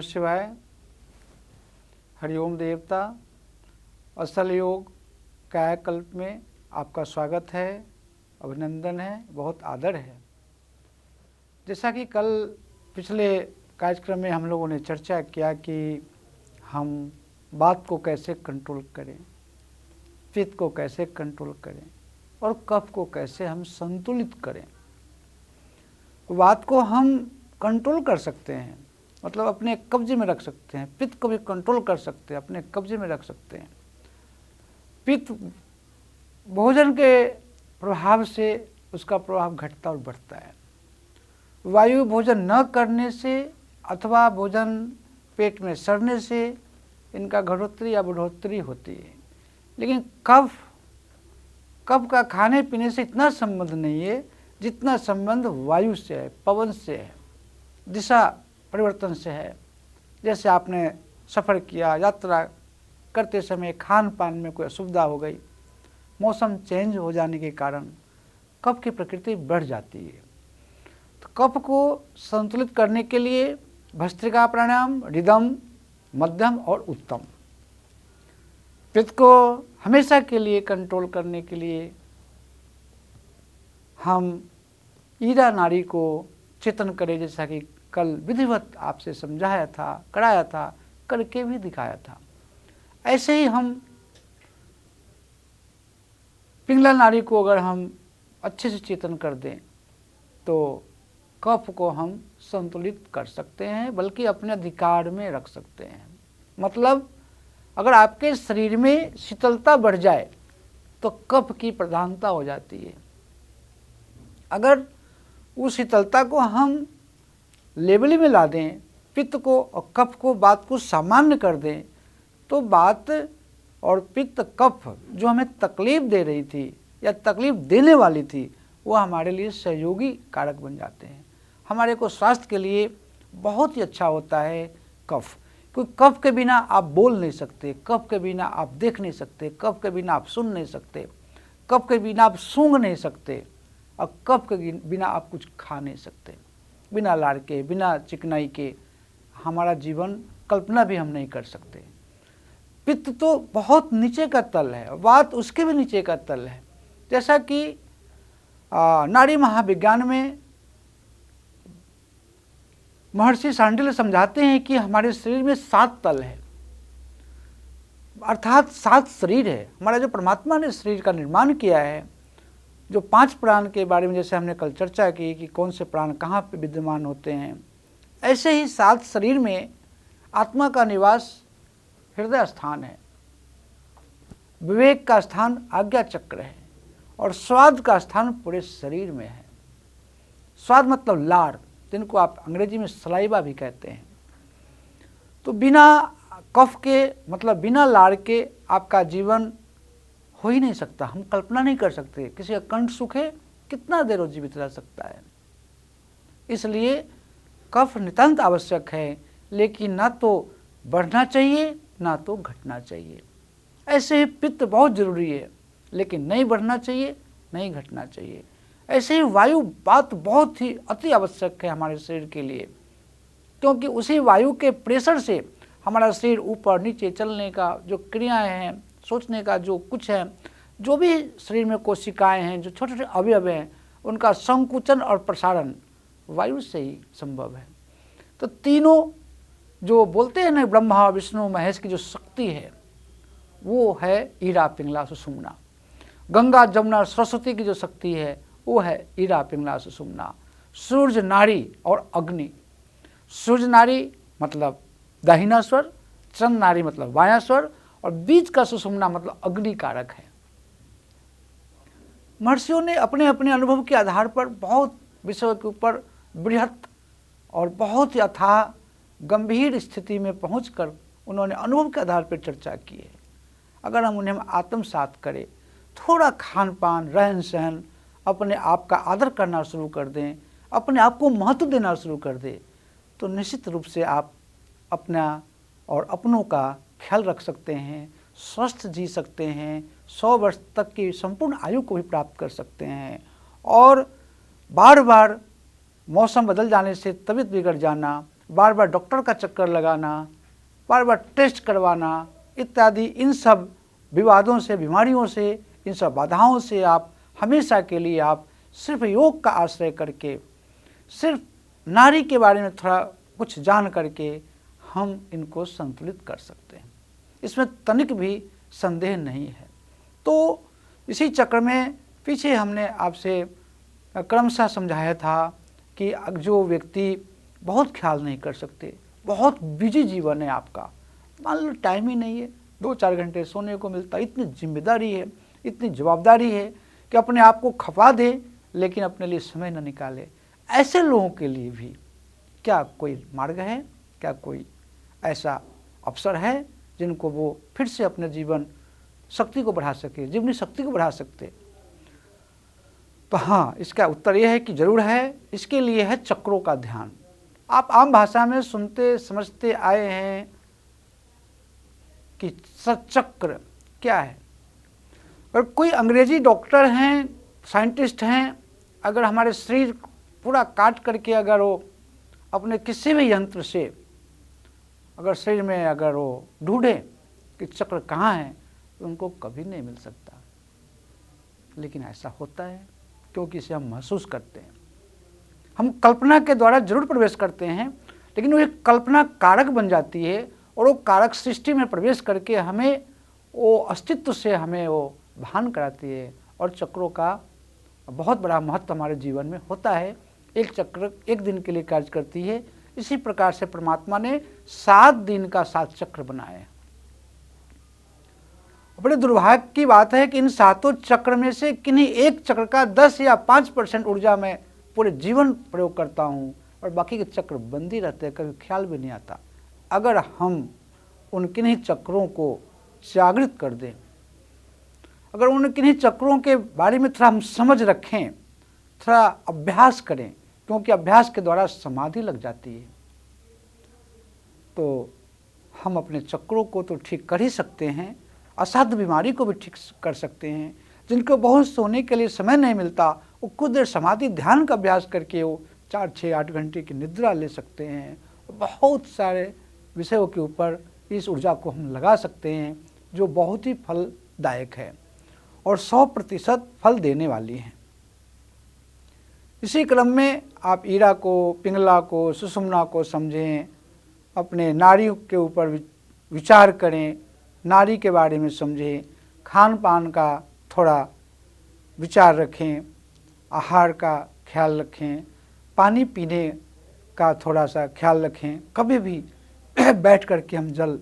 शिवाय। हरिओम देवता। असल योग कायाकल्प में आपका स्वागत है, अभिनंदन है, बहुत आदर है। जैसा कि कल पिछले कार्यक्रम में हम लोगों ने चर्चा किया कि हम बात को कैसे कंट्रोल करें, पित्त को कैसे कंट्रोल करें और कफ को कैसे हम संतुलित करें। बात को हम कंट्रोल कर सकते हैं, मतलब अपने कब्जे में रख सकते हैं। पित्त को भी कंट्रोल कर सकते हैं, अपने कब्जे में रख सकते हैं। पित्त भोजन के प्रभाव से उसका प्रभाव घटता और बढ़ता है। वायु भोजन न करने से अथवा भोजन पेट में सड़ने से इनका घटोत्तरी या बढ़ोत्तरी होती है। लेकिन कफ का खाने पीने से इतना संबंध नहीं है जितना संबंध वायु से है, पवन से है, दिशा परिवर्तन से है। जैसे आपने सफ़र किया, यात्रा करते समय खान पान में कोई असुविधा हो गई, मौसम चेंज हो जाने के कारण कफ की प्रकृति बढ़ जाती है। तो कफ को संतुलित करने के लिए भस्त्रिका प्राणायाम, रिदम, मध्यम और उत्तम। पित्त को हमेशा के लिए कंट्रोल करने के लिए हम ईरा नाड़ी को चेतन करें, जैसा कि कल विधिवत आपसे समझाया था, कराया था, करके भी दिखाया था। ऐसे ही हम पिंगला नाड़ी को अगर हम अच्छे से चेतन कर दें तो कफ को हम संतुलित कर सकते हैं, बल्कि अपने अधिकार में रख सकते हैं। मतलब अगर आपके शरीर में शीतलता बढ़ जाए तो कफ की प्रधानता हो जाती है। अगर उस शीतलता को हम लेवल में ला दें, पित्त को और कफ को, बात को सामान्य कर दें, तो बात और पित्त कफ जो हमें तकलीफ दे रही थी या तकलीफ देने वाली थी, वो हमारे लिए सहयोगी कारक बन जाते हैं। हमारे को स्वास्थ्य के लिए बहुत ही अच्छा होता है कफ, क्योंकि कफ के बिना आप बोल नहीं सकते, कफ के बिना आप देख नहीं सकते, कफ के बिना आप सुन नहीं सकते, कफ के बिना आप सूंघ नहीं सकते, और कफ के बिना आप कुछ खा नहीं सकते। बिना लार के, बिना चिकनाई के हमारा जीवन कल्पना भी हम नहीं कर सकते। पित्त तो बहुत नीचे का तल है, वात उसके भी नीचे का तल है। जैसा कि नाड़ी महाविज्ञान में महर्षि सांडिल्य समझाते हैं कि हमारे शरीर में 7 तल है, अर्थात 7 शरीर है। हमारा जो परमात्मा ने शरीर का निर्माण किया है, जो 5 प्राण के बारे में जैसे हमने कल चर्चा की कि कौन से प्राण कहाँ पे विद्यमान होते हैं, ऐसे ही 7 शरीर में आत्मा का निवास हृदय स्थान है, विवेक का स्थान आज्ञा चक्र है, और स्वाद का स्थान पूरे शरीर में है। स्वाद मतलब लार, जिनको आप अंग्रेजी में सलाइवा भी कहते हैं। तो बिना कफ के, मतलब बिना लार के आपका जीवन हो ही नहीं सकता। हम कल्पना नहीं कर सकते किसी का कंठ सूखे कितना देर वो जीवित रह सकता है। इसलिए कफ नितांत आवश्यक है, लेकिन ना तो बढ़ना चाहिए ना तो घटना चाहिए। ऐसे ही पित्त बहुत जरूरी है, लेकिन नहीं बढ़ना चाहिए नहीं घटना चाहिए। ऐसे ही वायु बात बहुत ही अति आवश्यक है हमारे शरीर के लिए, क्योंकि उसी वायु के प्रेशर से हमारा शरीर ऊपर नीचे चलने का जो क्रियाएं हैं, सोचने का जो कुछ है, जो भी शरीर में कोशिकाएं हैं, जो छोटे छोटे अवयव हैं, उनका संकुचन और प्रसारण वायु से ही संभव है। तो तीनों जो बोलते हैं ना, ब्रह्मा विष्णु महेश की जो शक्ति है, वो है ईरा पिंगला सुषुम्ना। गंगा जमुना सरस्वती की जो शक्ति है, वो है ईरा पिंगला सुषुम्ना। सूर्य नाड़ी और अग्नि। सूर्य नाड़ी मतलब दाहिना स्वर, चंद्र नाड़ी मतलब बायां स्वर, और बीच का सुषुम्ना मतलब अग्नि कारक है। महर्षियों ने अपने अपने अनुभव के आधार पर बहुत विषयों के ऊपर बृहत और बहुत ही अथाह गंभीर स्थिति में पहुंचकर उन्होंने अनुभव के आधार पर चर्चा की है। अगर हम उन्हें आत्मसात करें, थोड़ा खान पान, रहन सहन, अपने आप का आदर करना शुरू कर दें, अपने आप को महत्व देना शुरू कर दें, तो निश्चित रूप से आप अपना और अपनों का ख्याल रख सकते हैं, स्वस्थ जी सकते हैं, 100 वर्ष तक की संपूर्ण आयु को भी प्राप्त कर सकते हैं। और बार बार मौसम बदल जाने से तबीयत बिगड़ जाना, बार बार डॉक्टर का चक्कर लगाना, बार बार टेस्ट करवाना इत्यादि, इन सब विवादों से, बीमारियों से, इन सब बाधाओं से आप हमेशा के लिए आप सिर्फ योग का आश्रय करके, सिर्फ नारी के बारे में थोड़ा कुछ जान करके हम इनको संतुलित कर सकते हैं, इसमें तनिक भी संदेह नहीं है। तो इसी चक्र में पीछे हमने आपसे क्रमशः समझाया था कि जो व्यक्ति बहुत ख्याल नहीं कर सकते, बहुत बिजी जीवन है आपका, मान लो टाइम ही नहीं है, 2-4 घंटे सोने को मिलता, इतनी जिम्मेदारी है, इतनी जवाबदारी है कि अपने आप को खपा दे लेकिन अपने लिए समय न निकाले, ऐसे लोगों के लिए भी क्या कोई मार्ग है, क्या कोई ऐसा अवसर है जिनको वो फिर से अपने जीवन शक्ति को बढ़ा सके, जीवनी शक्ति को बढ़ा सकते? तो हाँ, इसका उत्तर यह है कि जरूर है। इसके लिए है चक्रों का ध्यान। आप आम भाषा में सुनते समझते आए हैं कि चक्र क्या है। और कोई अंग्रेजी डॉक्टर हैं, साइंटिस्ट हैं, अगर हमारे शरीर पूरा काट करके अगर वो अपने किसी भी यंत्र से अगर शरीर में अगर वो ढूंढे कि चक्र कहाँ है, तो उनको कभी नहीं मिल सकता। लेकिन ऐसा होता है क्योंकि इसे हम महसूस करते हैं। हम कल्पना के द्वारा जरूर प्रवेश करते हैं, लेकिन वो एक कल्पना कारक बन जाती है और वो कारक सृष्टि में प्रवेश करके हमें वो अस्तित्व से हमें वो भान कराती है। और चक्रों का बहुत बड़ा महत्व हमारे जीवन में होता है। एक चक्र एक दिन के लिए कार्य करती है। इसी प्रकार से परमात्मा ने 7 दिन का 7 चक्र बनाए हैं। बड़े दुर्भाग्य की बात है कि इन 7 चक्र में से किन्हीं एक चक्र का 10 या 5% ऊर्जा में पूरे जीवन प्रयोग करता हूँ और बाकी के चक्र बंद ही रहते हैं, कभी ख्याल भी नहीं आता। अगर हम उन किन्हीं चक्रों को जागृत कर दें, अगर उन किन्हीं चक्रों के बारे में थोड़ा हम समझ रखें, थोड़ा अभ्यास करें, क्योंकि अभ्यास के द्वारा समाधि लग जाती है, तो हम अपने चक्रों को तो ठीक कर ही सकते हैं, असाध्य बीमारी को भी ठीक कर सकते हैं। जिनको बहुत सोने के लिए समय नहीं मिलता, वो कुछ देर समाधि ध्यान का अभ्यास करके वो 4, 6, 8 घंटे की निद्रा ले सकते हैं। बहुत सारे विषयों के ऊपर इस ऊर्जा को हम लगा सकते हैं, जो बहुत ही फलदायक है और 100% फल देने वाली है। इसी क्रम में आप ईरा को, पिंगला को, सुषुम्ना को समझें, अपने नारी के ऊपर विचार करें, नारी के बारे में समझें, खान पान का थोड़ा विचार रखें, आहार का ख्याल रखें, पानी पीने का थोड़ा सा ख्याल रखें। कभी भी बैठ कर के हम जल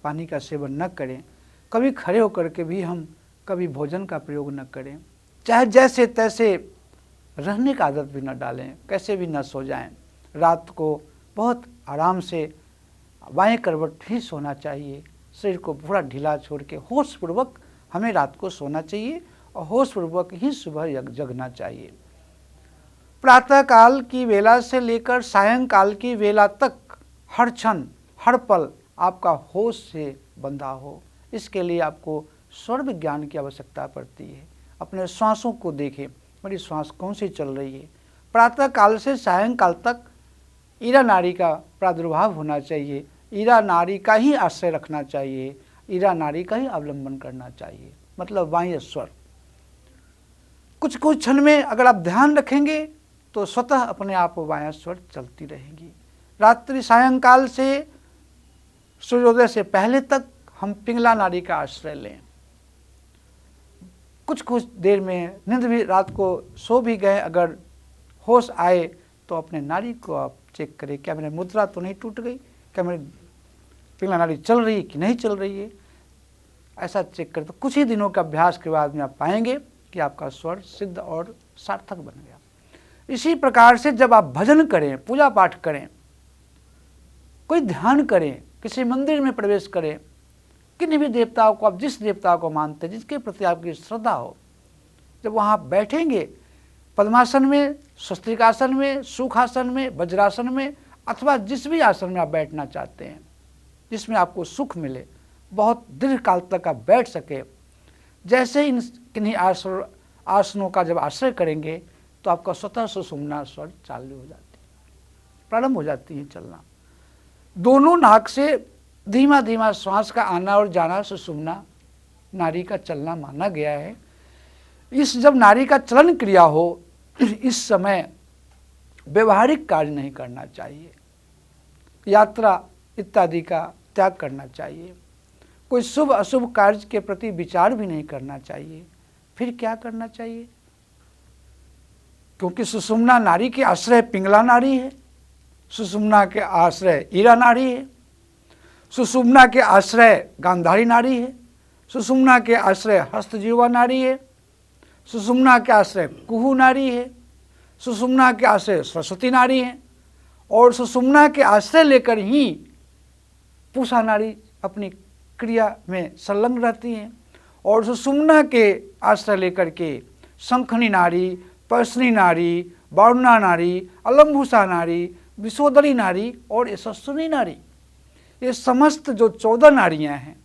पानी का सेवन न करें, कभी खड़े होकर के भी हम कभी भोजन का प्रयोग न करें, चाहे जैसे तैसे रहने का आदत भी न डालें, कैसे भी न सो जाएं। रात को बहुत आराम से बाएं करवट ही सोना चाहिए, शरीर को पूरा ढीला छोड़ के होशपूर्वक हमें रात को सोना चाहिए और होशपूर्वक ही सुबह जगना चाहिए। प्रातः काल की वेला से लेकर सायंकाल की वेला तक हर क्षण हर पल आपका होश से बंधा हो, इसके लिए आपको स्वर विज्ञान की आवश्यकता पड़ती है। अपने श्वासों को देखें, मेरी श्वास कौन सी चल रही है। प्रातः काल से सायंकाल तक ईरा नाड़ी का प्रादुर्भाव होना चाहिए, ईरा नाड़ी का ही आश्रय रखना चाहिए, ईरा नाड़ी का ही अवलंबन करना चाहिए, मतलब बाह्य स्वर। कुछ कुछ क्षण में अगर आप ध्यान रखेंगे तो स्वतः अपने आप बाह्य स्वर चलती रहेंगी। रात्रि सायंकाल से सूर्योदय से पहले तक हम पिंगला नाड़ी का आश्रय लें। कुछ कुछ देर में नींद भी, रात को सो भी गए, अगर होश आए तो अपने नाड़ी को आप चेक करें, क्या मेरी मुद्रा तो नहीं टूट गई, क्या मेरी पिंगला नाड़ी चल रही है कि नहीं चल रही है, ऐसा चेक करें। तो कुछ ही दिनों के अभ्यास के बाद में आप पाएंगे कि आपका स्वर सिद्ध और सार्थक बन गया। इसी प्रकार से जब आप भजन करें, पूजा पाठ करें, कोई ध्यान करें, किसी मंदिर में प्रवेश करें, किन्हीं भी देवताओं को, आप जिस देवता को मानते हैं, जिसके प्रति आपकी श्रद्धा हो, जब वहाँ बैठेंगे पद्मासन में, स्वस्तिकासन में, सुखासन में, वज्रासन में, अथवा जिस भी आसन में आप बैठना चाहते हैं, जिसमें आपको सुख मिले, बहुत दीर्घ काल तक आप बैठ सके, जैसे इन किन्हीं आसनों का जब आश्रय करेंगे तो आपका स्वतः सुषुम्ना स्वर चालू हो जाती है, प्रारंभ हो जाती है चलना। दोनों नाक से धीमा धीमा श्वास का आना और जाना सुषुम्ना नाड़ी का चलना माना गया है। इस जब नाड़ी का चलन क्रिया हो, इस समय व्यवहारिक कार्य नहीं करना चाहिए, यात्रा इत्यादि का त्याग करना चाहिए, कोई शुभ अशुभ कार्य के प्रति विचार भी नहीं करना चाहिए। फिर क्या करना चाहिए? क्योंकि सुषुम्ना नाड़ी के आश्रय पिंगला नाड़ी है, सुषुम्ना के आश्रय ईरा नाड़ी है, सुषुम्ना के आश्रय गांधारी नाड़ी है, सुषुम्ना के आश्रय हस्तजीवा नाड़ी है, सुषुम्ना के आश्रय कुहू नाड़ी है, सुषुम्ना के आश्रय सरस्वती नाड़ी है, और सुषुम्ना के आश्रय लेकर ही पूषा नाड़ी अपनी क्रिया में संलग्न रहती है, और सुषुम्ना के आश्रय लेकर के शंखनी नाड़ी, पर्सनी नाड़ी, वारुणा नाड़ी, अलम्भूषा नाड़ी, विशोदरी नाड़ी और यशस्विनी नाड़ी, ये समस्त जो 14 नाड़ियाँ हैं,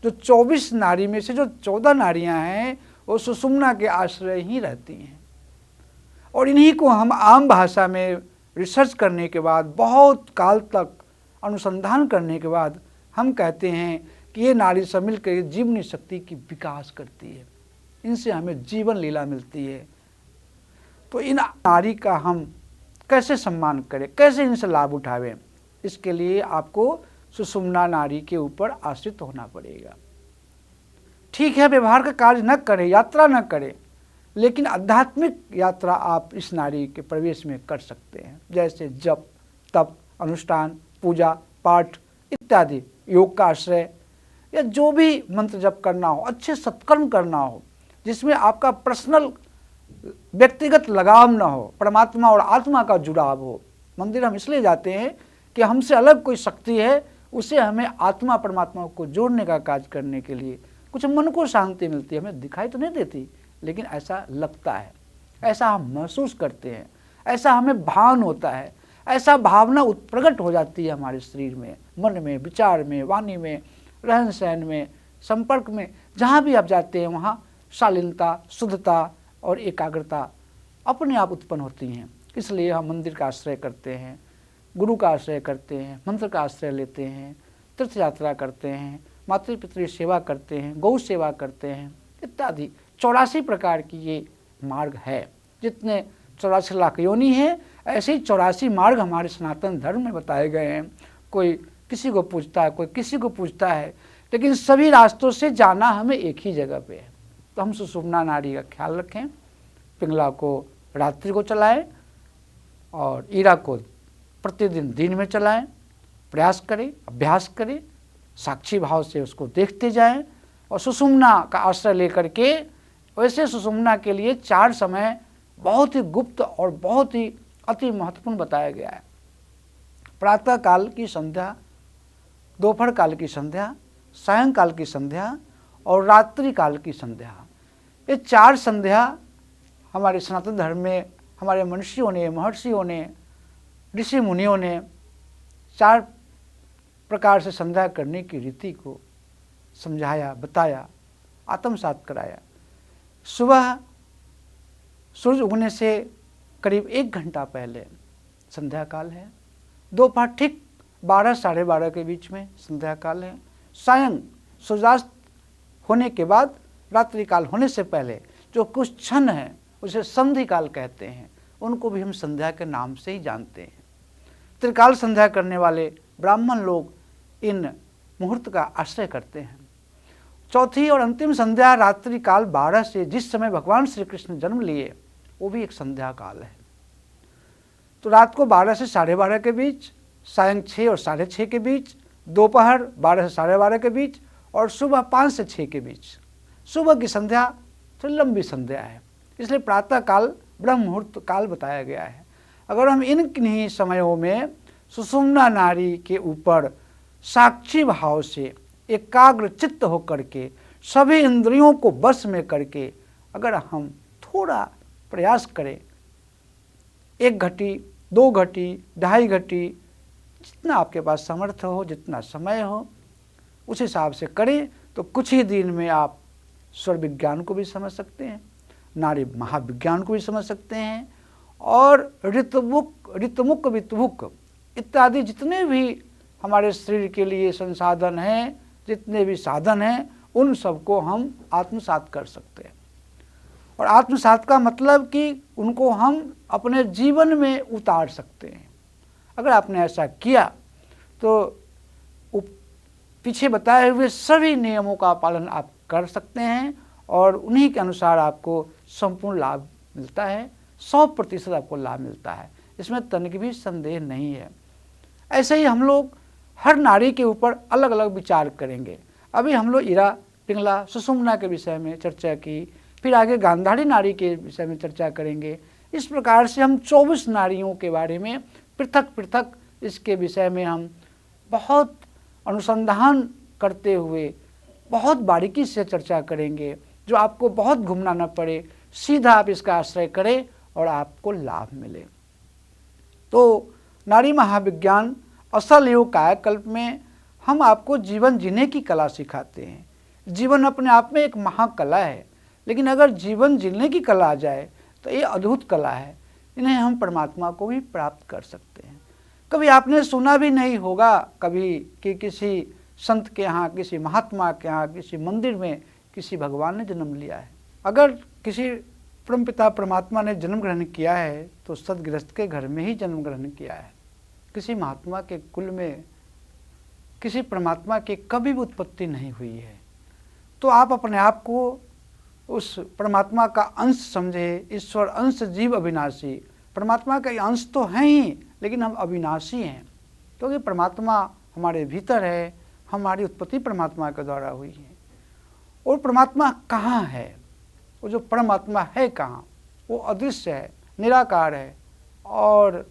जो 24 नाड़ी में से जो 14 नाड़ियाँ हैं वो सुषुम्ना के आश्रय ही रहती हैं। और इन्हीं को हम आम भाषा में रिसर्च करने के बाद, बहुत काल तक अनुसंधान करने के बाद हम कहते हैं कि ये नाड़ी सब मिलकर जीवनी शक्ति की विकास करती है, इनसे हमें जीवन लीला मिलती है। तो इन नाड़ी का हम कैसे सम्मान करें, कैसे इनसे लाभ उठावें, इसके लिए आपको सुषुम्ना नाड़ी के ऊपर आश्रित होना पड़ेगा। ठीक है, व्यवहार का कार्य न करें, यात्रा न करें, लेकिन आध्यात्मिक यात्रा आप इस नाड़ी के प्रवेश में कर सकते हैं, जैसे जप, तप, अनुष्ठान, पूजा, पाठ इत्यादि, योग का आश्रय, या जो भी मंत्र जप करना हो, अच्छे सत्कर्म करना हो, जिसमें आपका पर्सनल व्यक्तिगत लगाव न हो, परमात्मा और आत्मा का जुड़ाव हो। मंदिर हम इसलिए जाते हैं कि हमसे अलग कोई शक्ति है, उसे हमें आत्मा परमात्मा को जोड़ने का कार्य करने के लिए कुछ मन को शांति मिलती है। हमें दिखाई तो नहीं देती, लेकिन ऐसा लगता है, ऐसा हम महसूस करते हैं, ऐसा हमें भान होता है, ऐसा भावना प्रकट हो जाती है हमारे शरीर में, मन में, विचार में, वाणी में, रहन सहन में, संपर्क में। जहाँ भी आप जाते हैं वहाँ शालीनता, शुद्धता और एकाग्रता अपने आप उत्पन्न होती हैं। इसलिए हम मंदिर का आश्रय करते हैं, गुरु का आश्रय करते हैं, मंत्र का आश्रय लेते हैं, तीर्थ यात्रा करते हैं, मातृ पितृ सेवा करते हैं, गौ सेवा करते हैं इत्यादि। 84 प्रकार की ये मार्ग है। जितने 84 लाख योनि है, ऐसे ही 84 मार्ग हमारे सनातन धर्म में बताए गए हैं। कोई किसी को पूछता है, कोई किसी को पूछता है, लेकिन सभी रास्तों से जाना हमें एक ही जगह पे है। तो हम सुषुम्ना नाड़ी का ख्याल रखें, पिंगला को रात्रि को चलाएं और ईरा को प्रतिदिन दिन में चलाएं, प्रयास करें, अभ्यास करें, साक्षी भाव से उसको देखते जाएं, और सुषुम्ना का आश्रय लेकर के, वैसे सुषुम्ना के लिए 4 समय बहुत ही गुप्त और बहुत ही अति महत्वपूर्ण बताया गया है। प्रातः काल की संध्या, दोपहर काल की संध्या, सायंकाल की संध्या और रात्रि काल की संध्या। ये 4 संध्या हमारे सनातन धर्म में हमारे मनुष्यों ने, महर्षियों ने, ऋषि मुनियों ने 4 प्रकार से संध्या करने की रीति को समझाया, बताया, आत्मसात कराया। सुबह सूर्य उगने से करीब 1 घंटा पहले संध्या काल है, दोपहर ठीक 12 साढ़े 12 के बीच में संध्या काल है, सायं सूर्यास्त होने के बाद रात्रि काल होने से पहले जो कुछ क्षण है उसे संधि काल कहते हैं, उनको भी हम संध्या के नाम से ही जानते हैं। त्रिकाल संध्या करने वाले ब्राह्मण लोग इन मुहूर्त का आश्रय करते हैं। चौथी और अंतिम संध्या रात्रि काल 12 से, जिस समय भगवान श्री कृष्ण जन्म लिए, वो भी एक संध्या काल है। तो रात को 12 से साढ़े 12 के बीच, सायं 6 और साढ़े 6 के बीच, दोपहर 12 से साढ़े 12 के बीच और सुबह 5 से 6 के बीच। सुबह की संध्या तो लंबी संध्या है, इसलिए प्रातः काल ब्रह्म मुहूर्त काल बताया गया है। अगर हम इन किन्हीं समयों में सुषुम्ना नाड़ी के ऊपर साक्षी भाव से एकाग्र चित्त होकर के, सभी इंद्रियों को बस में करके अगर हम थोड़ा प्रयास करें, 1 घटी, 2 घटी, 2.5 घटी, जितना आपके पास सामर्थ्य हो, जितना समय हो, उस हिसाब से करें, तो कुछ ही दिन में आप स्वर विज्ञान को भी समझ सकते हैं, नाड़ी महाविज्ञान को भी समझ सकते हैं, और ऋतमुक, वितमुक इत्यादि जितने भी हमारे शरीर के लिए संसाधन हैं, जितने भी साधन हैं, उन सबको हम आत्मसात कर सकते हैं। और आत्मसात का मतलब कि उनको हम अपने जीवन में उतार सकते हैं। अगर आपने ऐसा किया तो पीछे बताए हुए सभी नियमों का पालन आप कर सकते हैं और उन्हीं के अनुसार आपको संपूर्ण लाभ मिलता है, 100% आपको लाभ मिलता है, इसमें तनिक भी संदेह नहीं है। ऐसे ही हम लोग हर नारी के ऊपर अलग अलग विचार करेंगे। अभी हम लोग इरा, पिंगला, सुषुम्ना के विषय में चर्चा की, फिर आगे गांधारी नारी के विषय में चर्चा करेंगे। इस प्रकार से हम 24 नारियों के बारे में पृथक पृथक इसके विषय में हम बहुत अनुसंधान करते हुए बहुत बारीकी से चर्चा करेंगे, जो आपको बहुत घूमना न पड़े, सीधा आप इसका आश्रय करें और आपको लाभ मिले। तो नारी महाविज्ञान असल योग कायाकल्प में हम आपको जीवन जीने की कला सिखाते हैं। जीवन अपने आप में एक महाकला है, लेकिन अगर जीवन जीने की कला आ जाए तो ये अद्भुत कला है। इन्हें हम परमात्मा को भी प्राप्त कर सकते हैं। कभी आपने सुना भी नहीं होगा कभी कि किसी संत के यहाँ, किसी महात्मा के यहाँ, किसी मंदिर में किसी भगवान ने जन्म लिया है। अगर किसी परमपिता परमात्मा ने जन्म ग्रहण किया है तो सदगृहस्थ के घर में ही जन्म ग्रहण किया है। किसी महात्मा के कुल में किसी परमात्मा की कभी भी उत्पत्ति नहीं हुई है। तो आप अपने आप को उस परमात्मा का अंश समझे। ईश्वर अंश जीव अविनाशी, परमात्मा का अंश तो हैं ही, लेकिन हम अविनाशी हैं, क्योंकि परमात्मा हमारे भीतर है, हमारी उत्पत्ति परमात्मा के द्वारा हुई है। और परमात्मा कहाँ है? वो जो परमात्मा है कहाँ? वो अदृश्य है, निराकार है और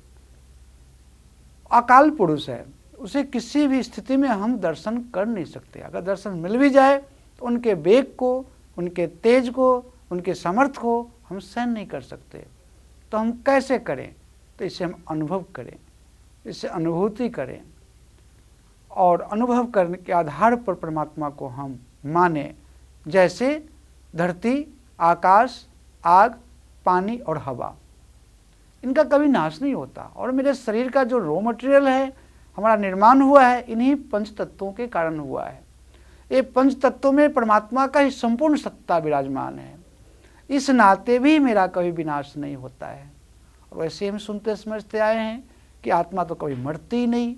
अकाल पुरुष है। उसे किसी भी स्थिति में हम दर्शन कर नहीं सकते। अगर दर्शन मिल भी जाए तो उनके वेग को, उनके तेज को, उनके सामर्थ्य को हम सहन नहीं कर सकते। तो हम कैसे करें? तो इसे हम अनुभव करें, इसे अनुभूति करें और अनुभव करने के आधार पर परमात्मा को हम माने। जैसे धरती, आकाश, आग, पानी और हवा, इनका कभी नाश नहीं होता। और मेरे शरीर का जो रॉ मटेरियल है, हमारा निर्माण हुआ है, इन्हीं पंच तत्वों के कारण हुआ है। ये पंच तत्वों में परमात्मा का ही संपूर्ण सत्ता विराजमान है। इस नाते भी मेरा कभी विनाश नहीं होता है। और वैसे हम सुनते समझते आए हैं कि आत्मा तो कभी मरती ही नहीं।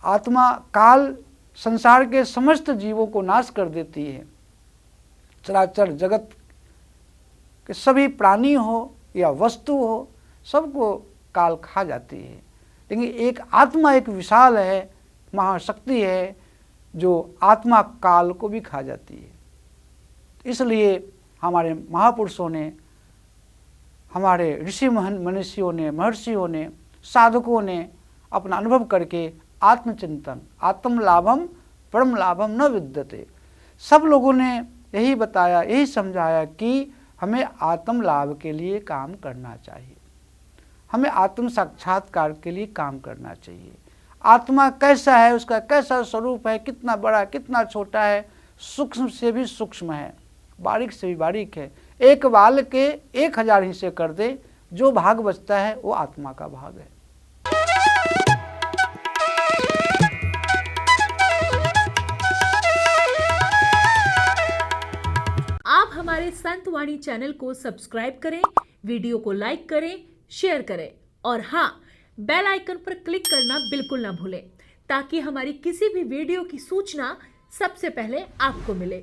आत्मा काल संसार के समस्त जीवों को नाश कर देती है। चराचर जगत के सभी प्राणी हो या वस्तु हो, सबको काल खा जाती है। लेकिन एक आत्मा एक विशाल है, महाशक्ति है, जो आत्मा काल को भी खा जाती है। इसलिए हमारे महापुरुषों ने, हमारे ऋषि मनीषियों ने, महर्षियों ने, साधकों ने अपना अनुभव करके आत्मचिंतन, आत्म लाभम परम लाभम न विद्यते, सब लोगों ने यही बताया, यही समझाया कि हमें आत्म लाभ के लिए काम करना चाहिए, हमें आत्म साक्षात्कार के लिए काम करना चाहिए। आत्मा कैसा है, उसका कैसा स्वरूप है, कितना बड़ा कितना छोटा है, सूक्ष्म से भी सूक्ष्म है, बारीक से भी बारीक है। एक बाल के 1000 हिस्से कर दे, जो भाग बचता है वो आत्मा का भाग है। आप हमारे संतवाणी चैनल को सब्सक्राइब करें, वीडियो को लाइक करें, शेयर करें और हाँ, बेल आइकन पर क्लिक करना बिल्कुल ना भूलें, ताकि हमारी किसी भी वीडियो की सूचना सबसे पहले आपको मिले।